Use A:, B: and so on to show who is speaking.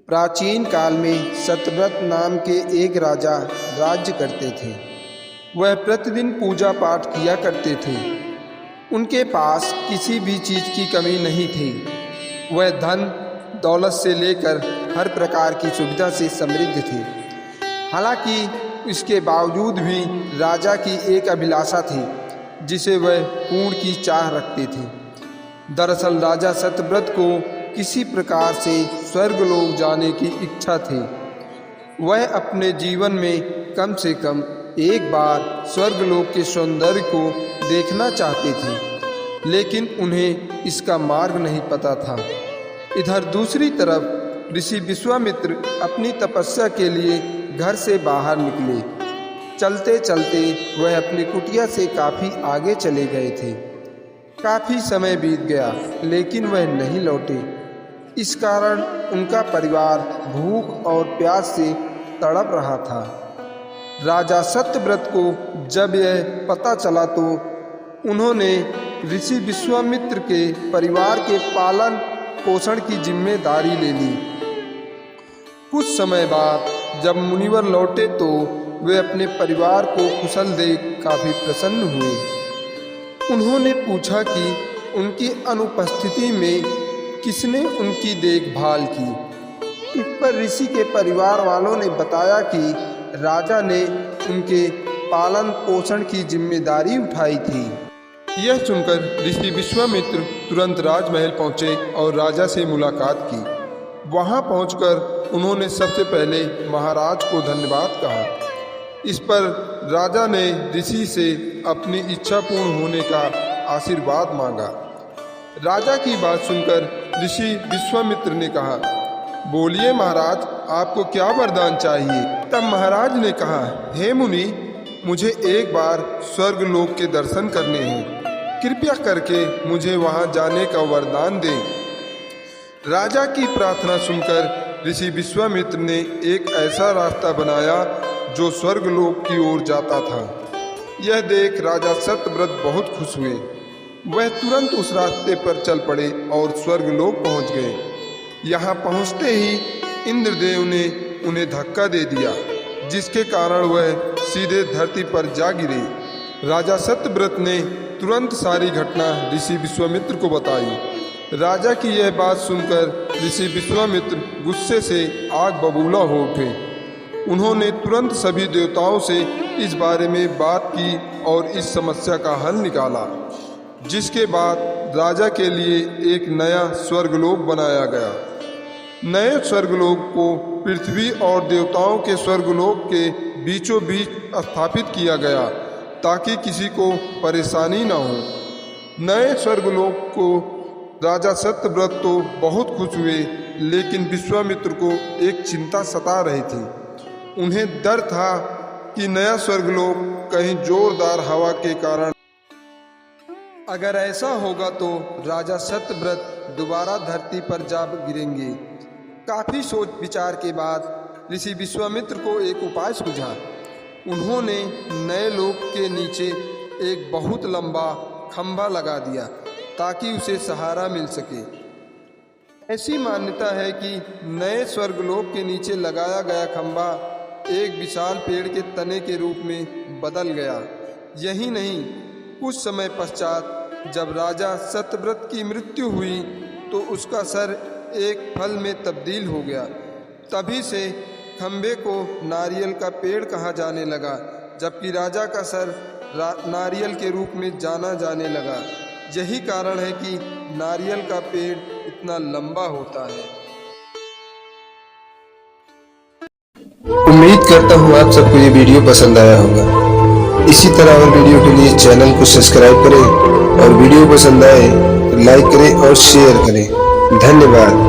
A: प्राचीन काल में सतव्रत नाम के एक राजा राज्य करते थे। वह प्रतिदिन पूजा पाठ किया करते थे। उनके पास किसी भी चीज़ की कमी नहीं थी। वह धन दौलत से लेकर हर प्रकार की सुविधा से समृद्ध थे। हालांकि इसके बावजूद भी राजा की एक अभिलाषा थी जिसे वह पूर्ण की चाह रखते थे। दरअसल राजा सतव्रत को किसी प्रकार से स्वर्गलोक जाने की इच्छा थी। वह अपने जीवन में कम से कम एक बार स्वर्गलोक के सौंदर्य को देखना चाहते थे, लेकिन उन्हें इसका मार्ग नहीं पता था। इधर दूसरी तरफ ऋषि विश्वामित्र अपनी तपस्या के लिए घर से बाहर निकले। चलते चलते वह अपनी कुटिया से काफ़ी आगे चले गए थे। काफ़ी समय बीत गया लेकिन वह नहीं लौटे। इस कारण उनका परिवार भूख और प्यास से तड़प रहा था। राजा सत्यव्रत को जब यह पता चला तो उन्होंने ऋषि विश्वामित्र के परिवार के पालन पोषण की जिम्मेदारी ले ली। कुछ समय बाद जब मुनिवर लौटे तो वे अपने परिवार को कुशल देख काफ़ी प्रसन्न हुए। उन्होंने पूछा कि उनकी अनुपस्थिति में किसने उनकी देखभाल की। इस पर ऋषि के परिवार वालों ने बताया कि राजा ने उनके पालन पोषण की जिम्मेदारी उठाई थी। यह सुनकर ऋषि विश्वामित्र तुरंत राजमहल पहुँचे और राजा से मुलाकात की। वहाँ पहुंचकर उन्होंने सबसे पहले महाराज को धन्यवाद कहा। इस पर राजा ने ऋषि से अपनी इच्छा पूर्ण होने का आशीर्वाद मांगा। राजा की बात सुनकर ऋषि विश्वामित्र ने कहा, बोलिए महाराज, आपको क्या वरदान चाहिए। तब महाराज ने कहा, हे मुनि, मुझे एक बार स्वर्गलोक के दर्शन करने हैं। कृपया करके मुझे वहां जाने का वरदान दें। राजा की प्रार्थना सुनकर ऋषि विश्वामित्र ने एक ऐसा रास्ता बनाया जो स्वर्गलोक की ओर जाता था। यह देख राजा सत्यव्रत बहुत खुश हुए। वह तुरंत उस रास्ते पर चल पड़े और स्वर्गलोक पहुंच गए। यहाँ पहुँचते ही इंद्रदेव ने उन्हें धक्का दे दिया, जिसके कारण वह सीधे धरती पर जा गिरे। राजा सत्यव्रत ने तुरंत सारी घटना ऋषि विश्वामित्र को बताई। राजा की यह बात सुनकर ऋषि विश्वामित्र गुस्से से आग बबूला हो उठे। उन्होंने तुरंत सभी देवताओं से इस बारे में बात की और इस समस्या का हल निकाला, जिसके बाद राजा के लिए एक नया स्वर्गलोक बनाया गया। नए स्वर्गलोक को पृथ्वी और देवताओं के स्वर्गलोक के बीचों बीच स्थापित किया गया ताकि किसी को परेशानी न हो। नए स्वर्गलोक को राजा सत्यव्रत तो बहुत खुश हुए, लेकिन विश्वामित्र को एक चिंता सता रही थी। उन्हें डर था कि नया स्वर्गलोक कहीं जोरदार हवा के कारण अगर ऐसा होगा तो राजा सत्यव्रत दोबारा धरती पर जा गिरेंगे। काफ़ी सोच विचार के बाद ऋषि विश्वामित्र को एक उपाय सूझा। उन्होंने नए लोक के नीचे एक बहुत लंबा खंभा लगा दिया ताकि उसे सहारा मिल सके। ऐसी मान्यता है कि नए स्वर्गलोक के नीचे लगाया गया खंभा एक विशाल पेड़ के तने के रूप में बदल गया। यही नहीं, कुछ समय पश्चात जब राजा सत्यव्रत की मृत्यु हुई तो उसका सर एक फल में तब्दील हो गया। तभी से खंभे को नारियल का पेड़ कहा जाने लगा, जबकि राजा का सर नारियल के रूप में जाना जाने लगा। यही कारण है कि नारियल का पेड़ इतना लंबा होता है।
B: उम्मीद करता हूँ आप सबको ये वीडियो पसंद आया होगा। इसी तरह और वीडियो के लिए चैनल को सब्सक्राइब करें और वीडियो पसंद आए तो लाइक करें और शेयर करें। धन्यवाद।